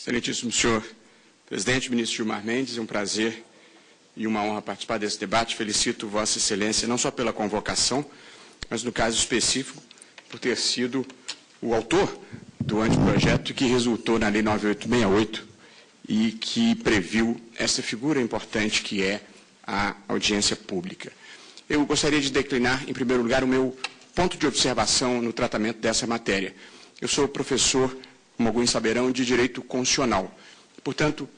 Excelentíssimo senhor presidente, ministro Gilmar Mendes, é um prazer e uma honra participar desse debate. Felicito Vossa Excelência não só pela convocação, mas no caso específico por ter sido o autor do anteprojeto que resultou na Lei 9868 e que previu essa figura importante que é a audiência pública. Eu gostaria de declinar, em primeiro lugar, o meu ponto de observação no tratamento dessa matéria. Eu sou professor, como alguns saberão, de Direito Constitucional. Portanto,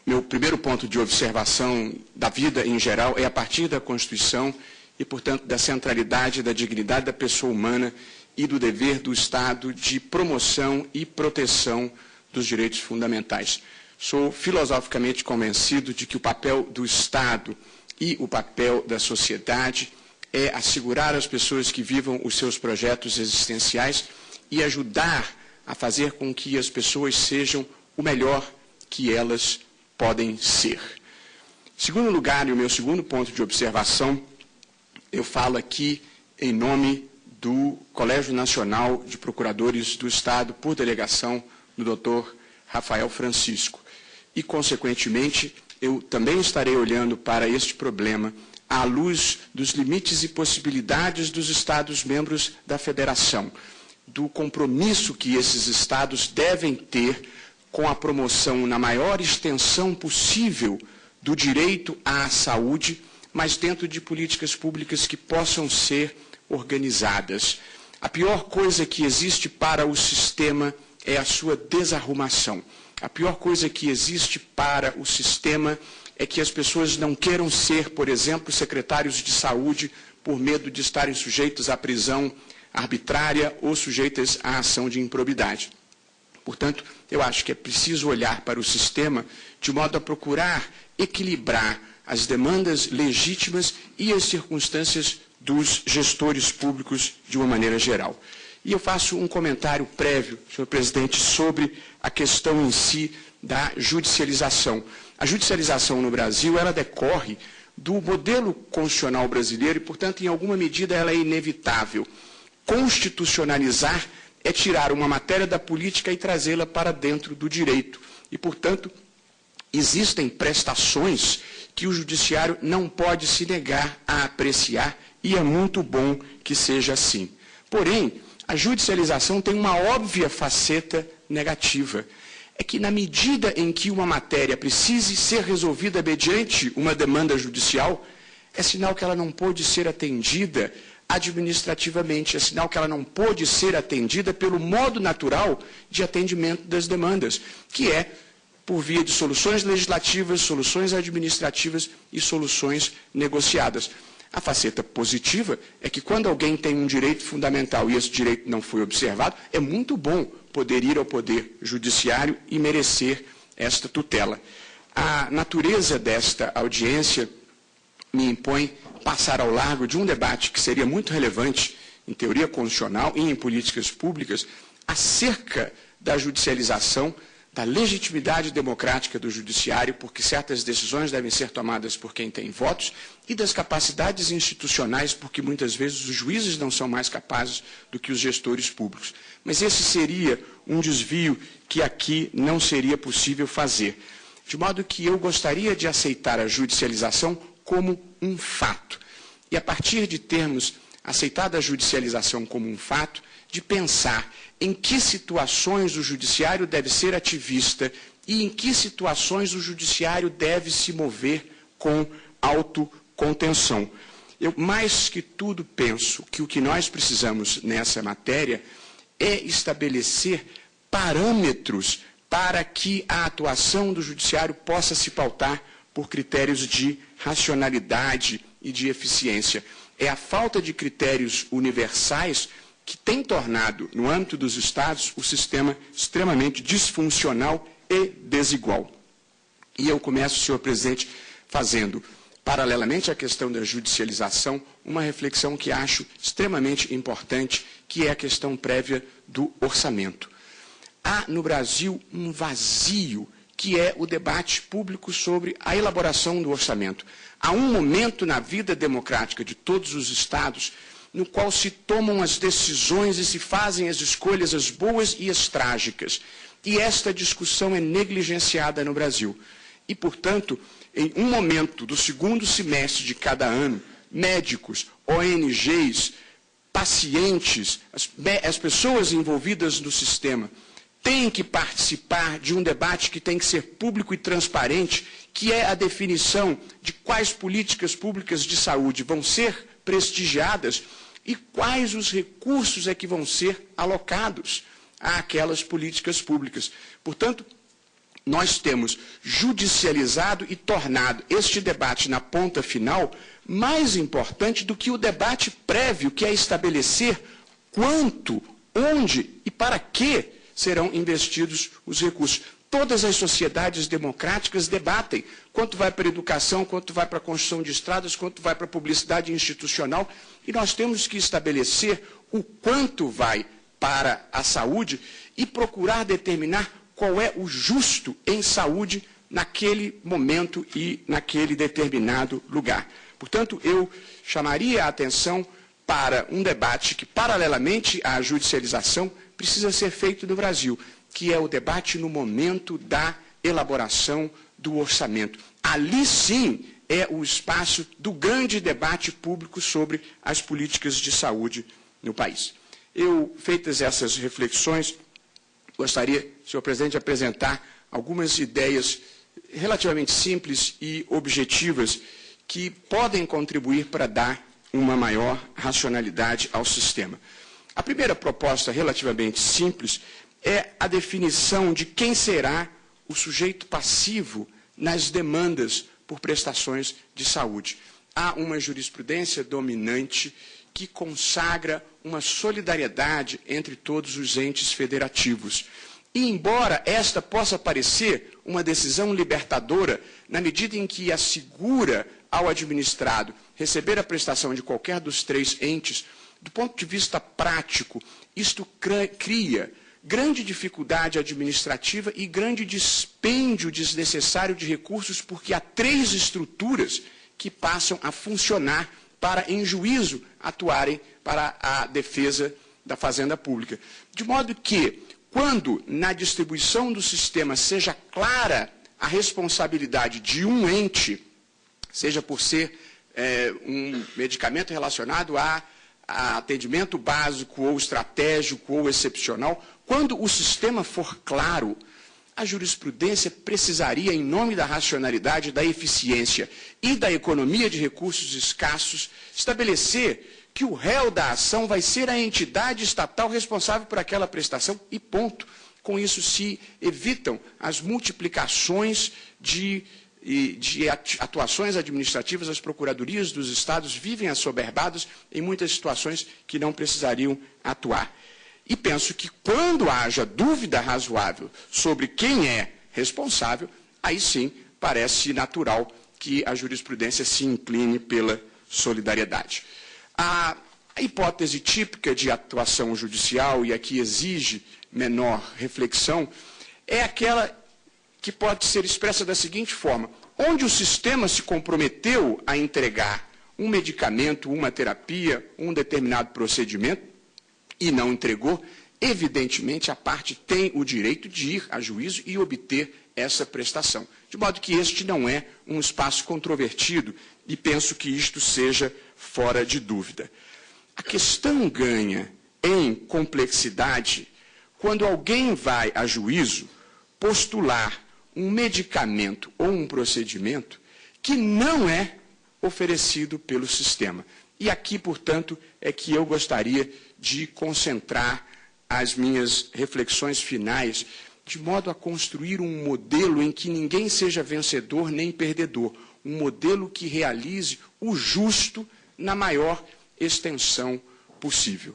meu primeiro ponto de observação da vida em geral é a partir da Constituição e, portanto, da centralidade, da dignidade da pessoa humana e do dever do Estado de promoção e proteção dos direitos fundamentais. Sou filosoficamente convencido de que o papel do Estado e o papel da sociedade é assegurar às pessoas que vivam os seus projetos existenciais e ajudar a fazer com que as pessoas sejam o melhor que elas podem ser. Em segundo lugar, e o meu segundo ponto de observação, eu falo aqui em nome do Colégio Nacional de Procuradores do Estado, por delegação do Dr. Rafael Francisco. E, consequentemente, eu também estarei olhando para este problema à luz dos limites e possibilidades dos Estados-membros da Federação, do compromisso que esses Estados devem ter com a promoção na maior extensão possível do direito à saúde, mas dentro de políticas públicas que possam ser organizadas. A pior coisa que existe para o sistema é a sua desarrumação. A pior coisa que existe para o sistema é que as pessoas não queiram ser, por exemplo, secretários de saúde por medo de estarem sujeitos à prisão arbitrária ou sujeitas à ação de improbidade. Portanto, eu acho que é preciso olhar para o sistema de modo a procurar equilibrar as demandas legítimas e as circunstâncias dos gestores públicos de uma maneira geral. E eu faço um comentário prévio, senhor presidente, sobre a questão em si da judicialização. A judicialização no Brasil, ela decorre do modelo constitucional brasileiro e, portanto, em alguma medida, ela é inevitável. Constitucionalizar é tirar uma matéria da política e trazê-la para dentro do direito. E, portanto, existem prestações que o judiciário não pode se negar a apreciar e é muito bom que seja assim. Porém, a judicialização tem uma óbvia faceta negativa. É que, na medida em que uma matéria precise ser resolvida mediante uma demanda judicial, é sinal que ela não pode ser atendida administrativamente, é sinal que ela não pode ser atendida pelo modo natural de atendimento das demandas, que é por via de soluções legislativas, soluções administrativas e soluções negociadas. A faceta positiva é que quando alguém tem um direito fundamental e esse direito não foi observado, é muito bom poder ir ao Poder Judiciário e merecer esta tutela. A natureza desta audiência me impõe passar ao largo de um debate que seria muito relevante em teoria constitucional e em políticas públicas acerca da judicialização, da legitimidade democrática do judiciário, porque certas decisões devem ser tomadas por quem tem votos, e das capacidades institucionais, porque muitas vezes os juízes não são mais capazes do que os gestores públicos. Mas esse seria um desvio que aqui não seria possível fazer. De modo que eu gostaria de aceitar a judicialização como um fato. E a partir de termos aceitado a judicialização como um fato, de pensar em que situações o judiciário deve ser ativista e em que situações o judiciário deve se mover com autocontenção. Eu, mais que tudo, penso que o que nós precisamos nessa matéria é estabelecer parâmetros para que a atuação do judiciário possa se pautar por critérios de racionalidade e de eficiência. É a falta de critérios universais que tem tornado, no âmbito dos Estados, o sistema extremamente disfuncional e desigual. E eu começo, senhor presidente, fazendo, paralelamente à questão da judicialização, uma reflexão que acho extremamente importante, que é a questão prévia do orçamento. Há no Brasil um vazio, que é o debate público sobre a elaboração do orçamento. Há um momento na vida democrática de todos os Estados no qual se tomam as decisões e se fazem as escolhas, as boas e as trágicas. E esta discussão é negligenciada no Brasil. E, portanto, em um momento do segundo semestre de cada ano, médicos, ONGs, pacientes, as pessoas envolvidas no sistema, têm que participar de um debate que tem que ser público e transparente, que é a definição de quais políticas públicas de saúde vão ser prestigiadas e quais os recursos é que vão ser alocados àquelas políticas públicas. Portanto, nós temos judicializado e tornado este debate na ponta final mais importante do que o debate prévio, que é estabelecer quanto, onde e para que serão investidos os recursos. Todas as sociedades democráticas debatem quanto vai para a educação, quanto vai para a construção de estradas, quanto vai para a publicidade institucional, e nós temos que estabelecer o quanto vai para a saúde e procurar determinar qual é o justo em saúde naquele momento e naquele determinado lugar. Portanto, eu chamaria a atenção para um debate que, paralelamente à judicialização, precisa ser feito no Brasil, que é o debate no momento da elaboração do orçamento. Ali, sim, é o espaço do grande debate público sobre as políticas de saúde no país. Eu, feitas essas reflexões, gostaria, senhor presidente, de apresentar algumas ideias relativamente simples e objetivas que podem contribuir para dar uma maior racionalidade ao sistema. A primeira proposta, relativamente simples, é a definição de quem será o sujeito passivo nas demandas por prestações de saúde. Há uma jurisprudência dominante que consagra uma solidariedade entre todos os entes federativos. E, embora esta possa parecer uma decisão libertadora, na medida em que assegura ao administrado receber a prestação de qualquer dos três entes, do ponto de vista prático, isto cria grande dificuldade administrativa e grande dispêndio desnecessário de recursos, porque há três estruturas que passam a funcionar para, em juízo, atuarem para a defesa da fazenda pública. De modo que, quando na distribuição do sistema seja clara a responsabilidade de um ente, seja por ser um medicamento relacionado a atendimento básico ou estratégico ou excepcional, quando o sistema for claro, a jurisprudência precisaria, em nome da racionalidade, da eficiência e da economia de recursos escassos, estabelecer que o réu da ação vai ser a entidade estatal responsável por aquela prestação e ponto. Com isso se evitam as multiplicações de atuações administrativas. As procuradorias dos estados vivem assoberbadas em muitas situações que não precisariam atuar. E penso que, quando haja dúvida razoável sobre quem é responsável, aí sim parece natural que a jurisprudência se incline pela solidariedade. A hipótese típica de atuação judicial, e aqui exige menor reflexão, é aquela que pode ser expressa da seguinte forma: onde o sistema se comprometeu a entregar um medicamento, uma terapia, um determinado procedimento, e não entregou, evidentemente a parte tem o direito de ir a juízo e obter essa prestação. De modo que este não é um espaço controvertido e penso que isto seja fora de dúvida. A questão ganha em complexidade quando alguém vai a juízo postular um medicamento ou um procedimento que não é oferecido pelo sistema. E aqui, portanto, é que eu gostaria de concentrar as minhas reflexões finais, de modo a construir um modelo em que ninguém seja vencedor nem perdedor, um modelo que realize o justo na maior extensão possível.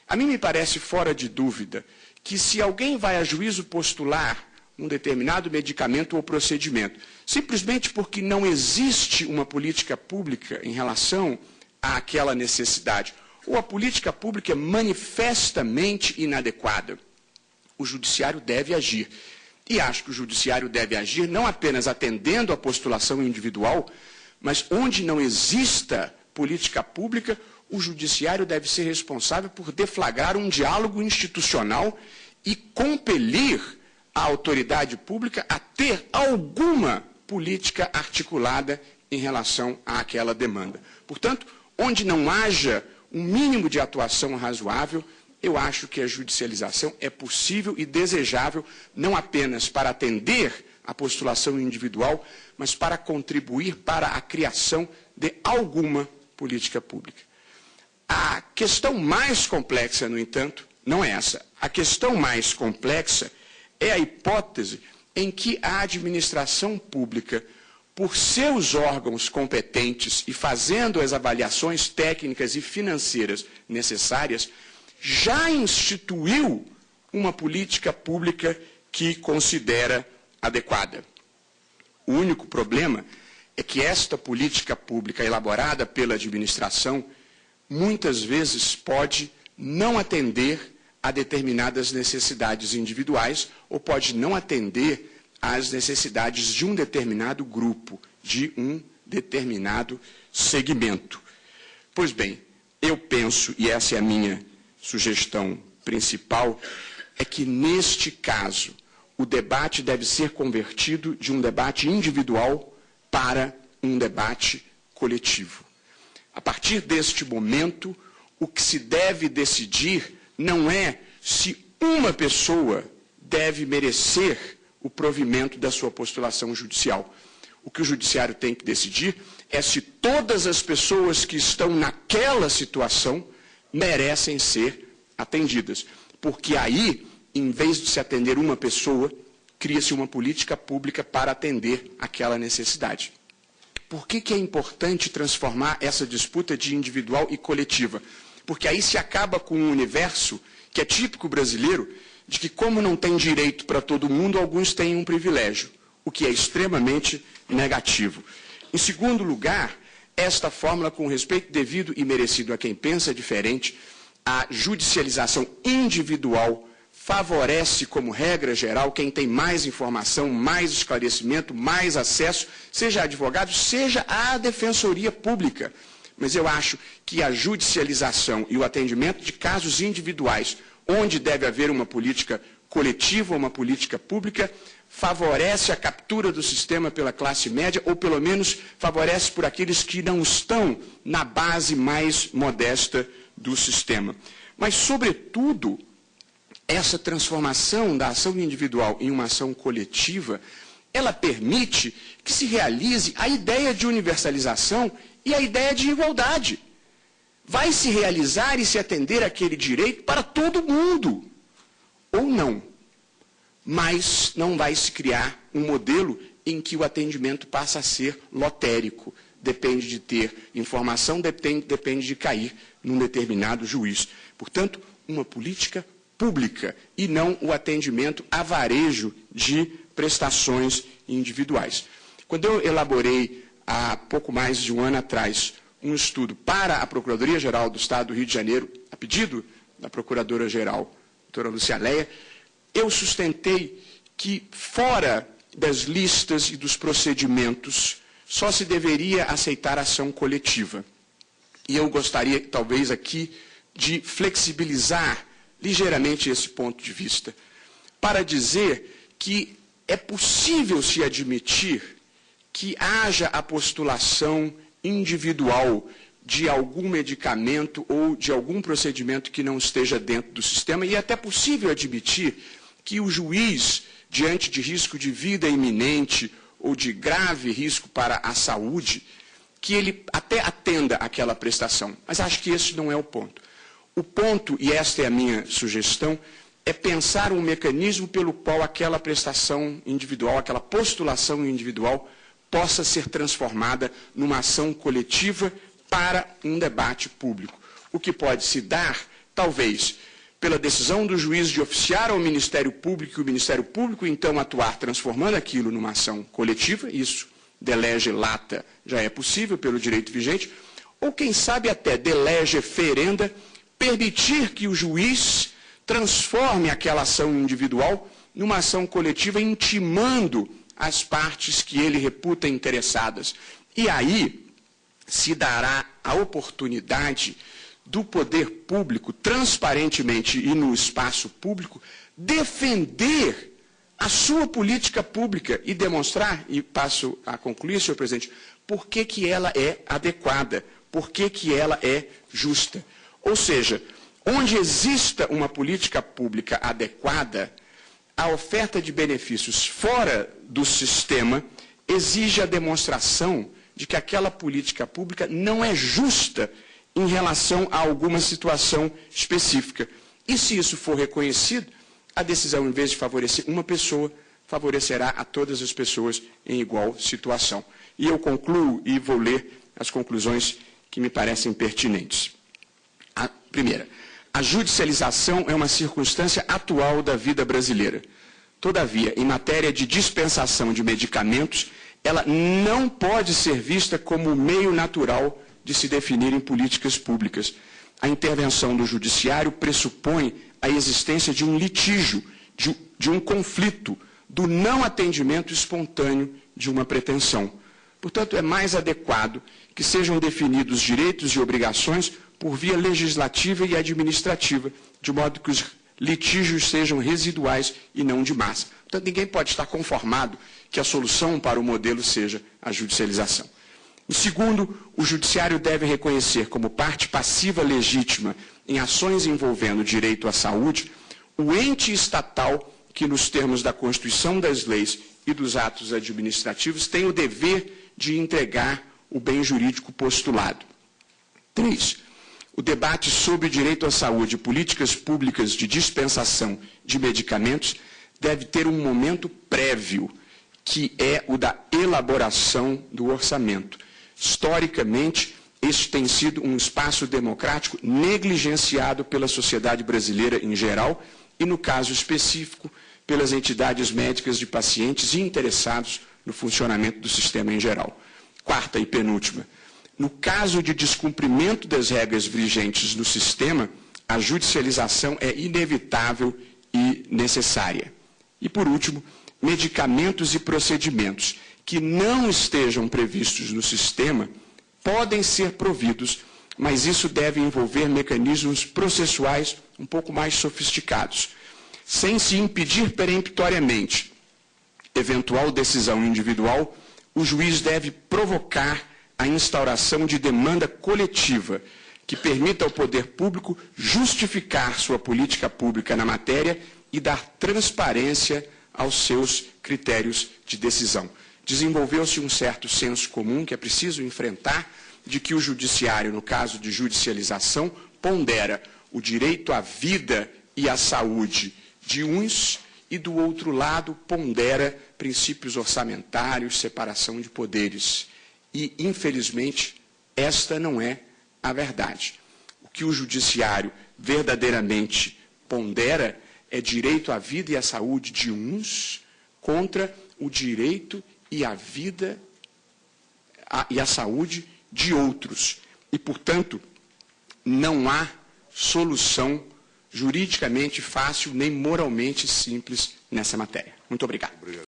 A mim me parece fora de dúvida que, se alguém vai a juízo postular um determinado medicamento ou procedimento, simplesmente porque não existe uma política pública em relação àquela necessidade, ou a política pública é manifestamente inadequada, o judiciário deve agir. E acho que o judiciário deve agir não apenas atendendo à postulação individual, mas onde não exista política pública, o judiciário deve ser responsável por deflagrar um diálogo institucional e compelir a autoridade pública a ter alguma política articulada em relação àquela demanda. Portanto, onde não haja um mínimo de atuação razoável, eu acho que a judicialização é possível e desejável, não apenas para atender a postulação individual, mas para contribuir para a criação de alguma política pública. A questão mais complexa, no entanto, não é essa. A questão mais complexa é a hipótese em que a administração pública, por seus órgãos competentes e fazendo as avaliações técnicas e financeiras necessárias, já instituiu uma política pública que considera adequada. O único problema é que esta política pública elaborada pela administração muitas vezes pode não atender a determinadas necessidades individuais ou pode não atender às necessidades de um determinado grupo, de um determinado segmento. Pois bem, eu penso, e essa é a minha sugestão principal, é que neste caso o debate deve ser convertido de um debate individual para um debate coletivo. A partir deste momento, o que se deve decidir não é se uma pessoa deve merecer o provimento da sua postulação judicial. O que o judiciário tem que decidir é se todas as pessoas que estão naquela situação merecem ser atendidas. Porque aí, em vez de se atender uma pessoa, cria-se uma política pública para atender aquela necessidade. Por que é importante transformar essa disputa de individual e coletiva? Porque aí se acaba com um universo que é típico brasileiro, de que como não tem direito para todo mundo, alguns têm um privilégio, o que é extremamente negativo. Em segundo lugar, esta fórmula, com respeito devido e merecido a quem pensa diferente, a judicialização individual favorece, como regra geral, quem tem mais informação, mais esclarecimento, mais acesso, seja advogado, seja a defensoria pública. Mas eu acho que a judicialização e o atendimento de casos individuais, onde deve haver uma política coletiva, uma política pública, favorece a captura do sistema pela classe média, ou pelo menos favorece por aqueles que não estão na base mais modesta do sistema. Mas, sobretudo, essa transformação da ação individual em uma ação coletiva, ela permite que se realize a ideia de universalização e a ideia de igualdade. Vai se realizar e se atender aquele direito para todo mundo, ou não. Mas não vai se criar um modelo em que o atendimento passa a ser lotérico. Depende de ter informação, depende de cair num determinado juiz. Portanto, uma política pública e não o atendimento a varejo de prestações individuais. Quando eu elaborei, há pouco mais de um ano atrás, um estudo para a Procuradoria-Geral do Estado do Rio de Janeiro, a pedido da Procuradora-Geral, doutora Lúcia Leia, eu sustentei que, fora das listas e dos procedimentos, só se deveria aceitar ação coletiva. E eu gostaria, talvez, aqui, de flexibilizar ligeiramente esse ponto de vista, para dizer que é possível se admitir que haja a postulação individual de algum medicamento ou de algum procedimento que não esteja dentro do sistema, e é até possível admitir que o juiz, diante de risco de vida iminente ou de grave risco para a saúde, que ele até atenda aquela prestação. Mas acho que esse não é o ponto. O ponto, e esta é a minha sugestão, é pensar um mecanismo pelo qual aquela prestação individual, aquela postulação individual, possa ser transformada numa ação coletiva para um debate público. O que pode se dar, talvez, pela decisão do juiz de oficiar ao Ministério Público, e o Ministério Público, então, atuar transformando aquilo numa ação coletiva, isso, de lege lata, já é possível pelo direito vigente, ou, quem sabe, até de lege ferenda, permitir que o juiz transforme aquela ação individual numa ação coletiva, intimando as partes que ele reputa interessadas. E aí se dará a oportunidade do poder público, transparentemente e no espaço público, defender a sua política pública e demonstrar, e passo a concluir, senhor presidente, por que ela é adequada, por que ela é justa. Ou seja, onde exista uma política pública adequada, a oferta de benefícios fora do sistema exige a demonstração de que aquela política pública não é justa em relação a alguma situação específica. E se isso for reconhecido, a decisão, em vez de favorecer uma pessoa, favorecerá a todas as pessoas em igual situação. E eu concluo e vou ler as conclusões que me parecem pertinentes. A primeira, a judicialização é uma circunstância atual da vida brasileira. Todavia, em matéria de dispensação de medicamentos, ela não pode ser vista como meio natural de se definirem políticas públicas. A intervenção do judiciário pressupõe a existência de um litígio, de um conflito, do não atendimento espontâneo de uma pretensão. Portanto, é mais adequado que sejam definidos direitos e obrigações por via legislativa e administrativa, de modo que os litígios sejam residuais e não de massa. Portanto, ninguém pode estar conformado que a solução para o modelo seja a judicialização. Em segundo, o judiciário deve reconhecer como parte passiva legítima em ações envolvendo direito à saúde o ente estatal que, nos termos da Constituição, das leis e dos atos administrativos, tem o dever de entregar o bem jurídico postulado. 3. O debate sobre o direito à saúde e políticas públicas de dispensação de medicamentos deve ter um momento prévio, que é o da elaboração do orçamento. Historicamente, este tem sido um espaço democrático negligenciado pela sociedade brasileira em geral e, no caso específico, pelas entidades médicas de pacientes e interessados no funcionamento do sistema em geral. Quarta e penúltima, no caso de descumprimento das regras vigentes no sistema, a judicialização é inevitável e necessária. E, por último, medicamentos e procedimentos que não estejam previstos no sistema podem ser providos, mas isso deve envolver mecanismos processuais um pouco mais sofisticados. Sem se impedir peremptoriamente eventual decisão individual, o juiz deve provocar a instauração de demanda coletiva que permita ao poder público justificar sua política pública na matéria e dar transparência aos seus critérios de decisão. Desenvolveu-se um certo senso comum que é preciso enfrentar, de que o judiciário, no caso de judicialização, pondera o direito à vida e à saúde de uns e, do outro lado, pondera princípios orçamentários, separação de poderes. E, infelizmente, esta não é a verdade. O que o judiciário verdadeiramente pondera é direito à vida e à saúde de uns contra o direito e a vida e a saúde de outros. E, portanto, não há solução juridicamente fácil nem moralmente simples nessa matéria. Muito obrigado.